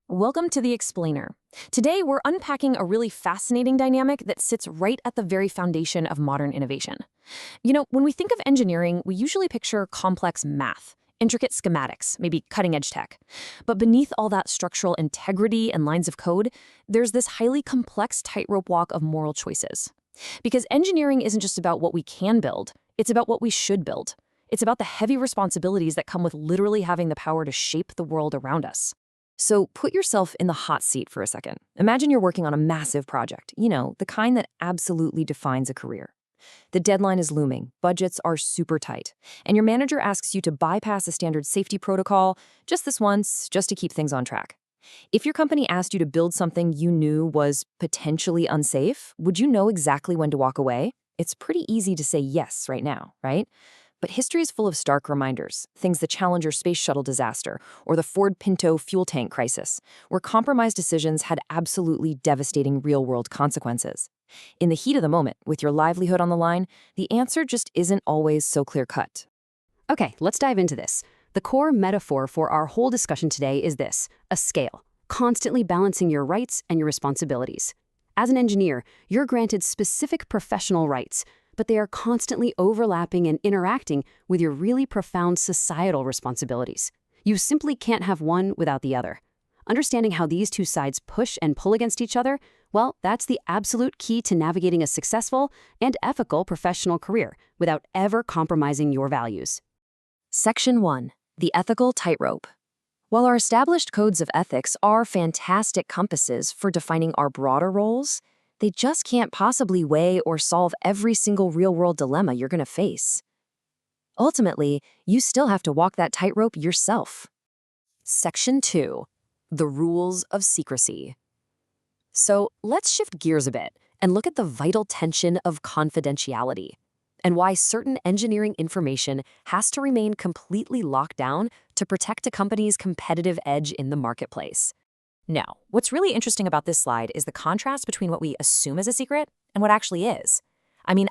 Welcome to The Explainer. Today, we're unpacking a really fascinating dynamic that sits right at the very foundation of modern innovation. When we think of engineering, we usually picture complex math, intricate schematics, maybe cutting-edge tech. But beneath all that structural integrity and lines of code, there's this highly complex tightrope walk of moral choices. Because engineering isn't just about what we can build, it's about what we should build. It's about the heavy responsibilities that come with literally having the power to shape the world around us. So put yourself in the hot seat for a second. Imagine you're working on a massive project, the kind that absolutely defines a career. The deadline is looming, budgets are super tight, and your manager asks you to bypass a standard safety protocol just this once, just to keep things on track. If your company asked you to build something you knew was potentially unsafe, would you know exactly when to walk away? It's pretty easy to say yes right now, right? But history is full of stark reminders, things the Challenger space shuttle disaster or the Ford Pinto fuel tank crisis, where compromised decisions had absolutely devastating real-world consequences. In the heat of the moment, with your livelihood on the line, the answer just isn't always so clear-cut. Okay, let's dive into this. The core metaphor for our whole discussion today is this: a scale, constantly balancing your rights and your responsibilities. As an engineer, you're granted specific professional rights, but they are constantly overlapping and interacting with your really profound societal responsibilities. You simply can't have one without the other. Understanding how these two sides push and pull against each other, well, that's the absolute key to navigating a successful and ethical professional career without ever compromising your values. Section 1. The Ethical Tightrope. While our established codes of ethics are fantastic compasses for defining our broader roles, they just can't possibly weigh or solve every single real-world dilemma you're going to face. Ultimately, you still have to walk that tightrope yourself. Section 2. The Rules of Secrecy. So let's shift gears a bit and look at the vital tension of confidentiality and why certain engineering information has to remain completely locked down to protect a company's competitive edge in the marketplace. Now, what's really interesting about this slide is the contrast between what we assume is a secret and what actually is.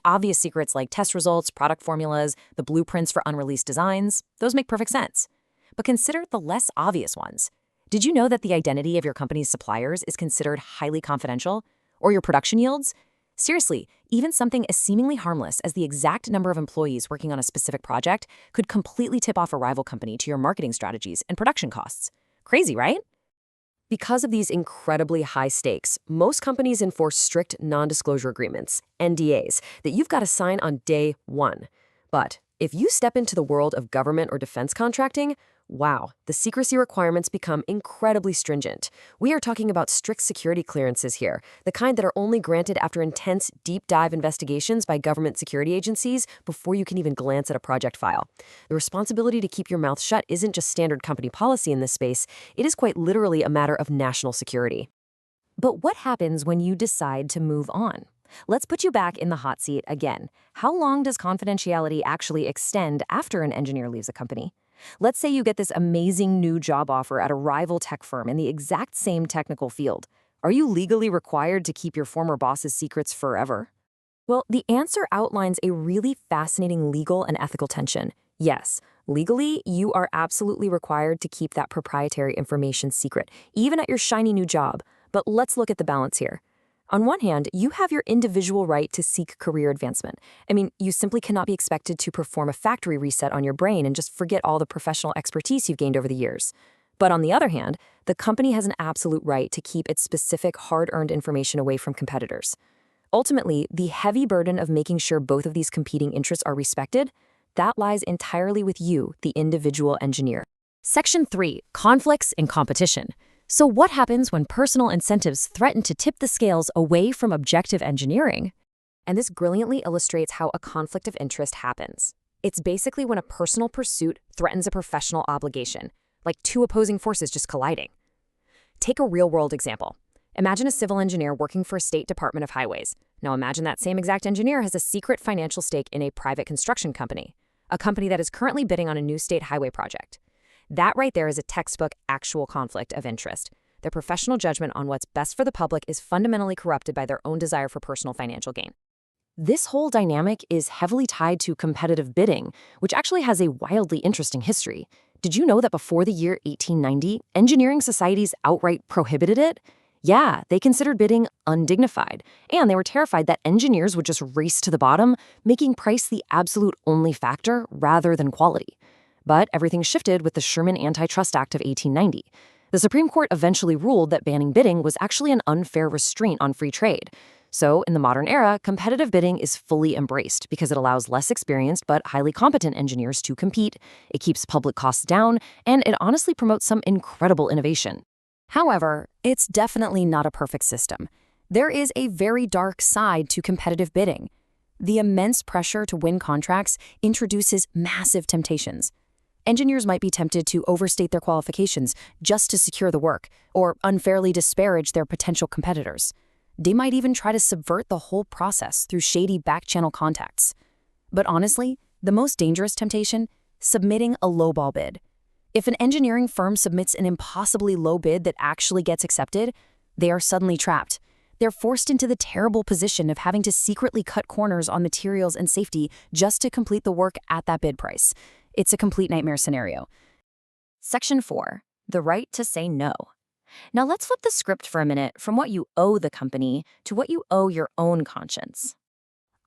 Obvious secrets like test results, product formulas, the blueprints for unreleased designs, those make perfect sense. But consider the less obvious ones. Did you know that the identity of your company's suppliers is considered highly confidential? Or your production yields? Seriously, even something as seemingly harmless as the exact number of employees working on a specific project could completely tip off a rival company to your marketing strategies and production costs. Crazy, right? Because of these incredibly high stakes, most companies enforce strict non-disclosure agreements, NDAs, that you've got to sign on day one. But if you step into the world of government or defense contracting, wow, the secrecy requirements become incredibly stringent. We are talking about strict security clearances here, the kind that are only granted after intense, deep-dive investigations by government security agencies before you can even glance at a project file. The responsibility to keep your mouth shut isn't just standard company policy in this space, it is quite literally a matter of national security. But what happens when you decide to move on? Let's put you back in the hot seat again. How long does confidentiality actually extend after an engineer leaves a company? Let's say you get this amazing new job offer at a rival tech firm in the exact same technical field. Are you legally required to keep your former boss's secrets forever? Well, the answer outlines a really fascinating legal and ethical tension. Yes, legally, you are absolutely required to keep that proprietary information secret, even at your shiny new job. But let's look at the balance here. On one hand, you have your individual right to seek career advancement. You simply cannot be expected to perform a factory reset on your brain and just forget all the professional expertise you've gained over the years. But on the other hand, the company has an absolute right to keep its specific hard-earned information away from competitors. Ultimately, the heavy burden of making sure both of these competing interests are respected, that lies entirely with you, the individual engineer. Section 3. Conflicts and competition. So what happens when personal incentives threaten to tip the scales away from objective engineering? And this brilliantly illustrates how a conflict of interest happens. It's basically when a personal pursuit threatens a professional obligation, like two opposing forces just colliding. Take a real-world example. Imagine a civil engineer working for a state department of highways. Now imagine that same exact engineer has a secret financial stake in a private construction company, a company that is currently bidding on a new state highway project. That right there is a textbook actual conflict of interest. Their professional judgment on what's best for the public is fundamentally corrupted by their own desire for personal financial gain. This whole dynamic is heavily tied to competitive bidding, which actually has a wildly interesting history. Did you know that before the year 1890, engineering societies outright prohibited it? Yeah, they considered bidding undignified, and they were terrified that engineers would just race to the bottom, making price the absolute only factor rather than quality. But everything shifted with the Sherman Antitrust Act of 1890. The Supreme Court eventually ruled that banning bidding was actually an unfair restraint on free trade. So, in the modern era, competitive bidding is fully embraced because it allows less experienced but highly competent engineers to compete, it keeps public costs down, and it honestly promotes some incredible innovation. However, it's definitely not a perfect system. There is a very dark side to competitive bidding. The immense pressure to win contracts introduces massive temptations. Engineers might be tempted to overstate their qualifications just to secure the work, or unfairly disparage their potential competitors. They might even try to subvert the whole process through shady back-channel contacts. But honestly, the most dangerous temptation? Submitting a lowball bid. If an engineering firm submits an impossibly low bid that actually gets accepted, they are suddenly trapped. They're forced into the terrible position of having to secretly cut corners on materials and safety just to complete the work at that bid price. It's a complete nightmare scenario. Section 4. The right to say no. Now let's flip the script for a minute from what you owe the company to what you owe your own conscience.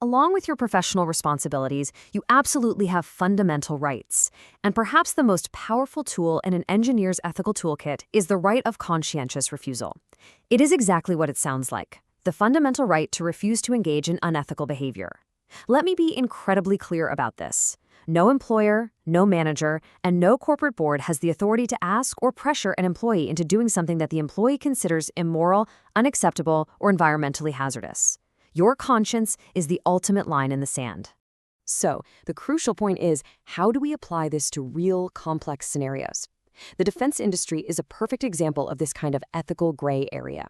Along with your professional responsibilities, you absolutely have fundamental rights. And perhaps the most powerful tool in an engineer's ethical toolkit is the right of conscientious refusal. It is exactly what it sounds like, the fundamental right to refuse to engage in unethical behavior. Let me be incredibly clear about this. No employer, no manager, and no corporate board has the authority to ask or pressure an employee into doing something that the employee considers immoral, unacceptable, or environmentally hazardous. Your conscience is the ultimate line in the sand. So, the crucial point is, how do we apply this to real, complex scenarios? The defense industry is a perfect example of this kind of ethical gray area.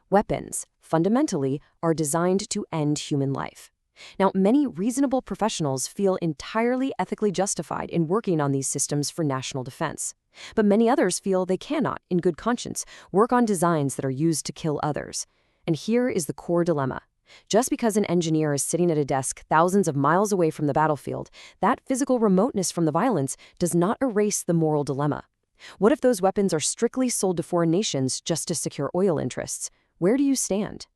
Weapons, fundamentally, are designed to end human life. Now, many reasonable professionals feel entirely ethically justified in working on these systems for national defense. But many others feel they cannot, in good conscience, work on designs that are used to kill others. And here is the core dilemma. Just because an engineer is sitting at a desk thousands of miles away from the battlefield, that physical remoteness from the violence does not erase the moral dilemma. What if those weapons are strictly sold to foreign nations just to secure oil interests? Where do you stand?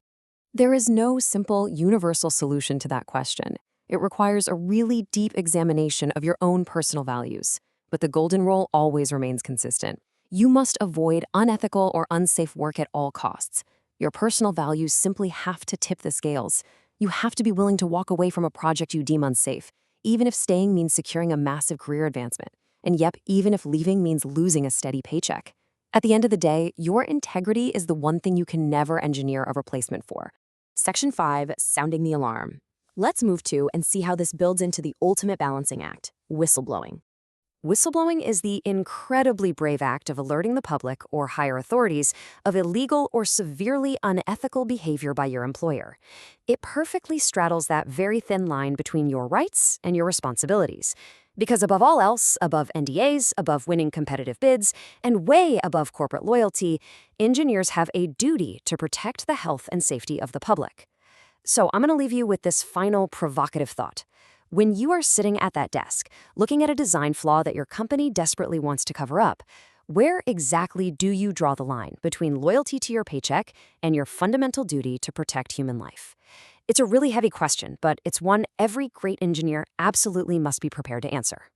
There is no simple, universal solution to that question. It requires a really deep examination of your own personal values. But the golden rule always remains consistent. You must avoid unethical or unsafe work at all costs. Your personal values simply have to tip the scales. You have to be willing to walk away from a project you deem unsafe, even if staying means securing a massive career advancement. And yep, even if leaving means losing a steady paycheck. At the end of the day, your integrity is the one thing you can never engineer a replacement for. Section 5, sounding the alarm. Let's move to and see how this builds into the ultimate balancing act, whistleblowing. Whistleblowing is the incredibly brave act of alerting the public or higher authorities of illegal or severely unethical behavior by your employer. It perfectly straddles that very thin line between your rights and your responsibilities. Because above all else, above NDAs, above winning competitive bids, and way above corporate loyalty, engineers have a duty to protect the health and safety of the public. So I'm going to leave you with this final provocative thought. When you are sitting at that desk, looking at a design flaw that your company desperately wants to cover up, where exactly do you draw the line between loyalty to your paycheck and your fundamental duty to protect human life? It's a really heavy question, but it's one every great engineer absolutely must be prepared to answer.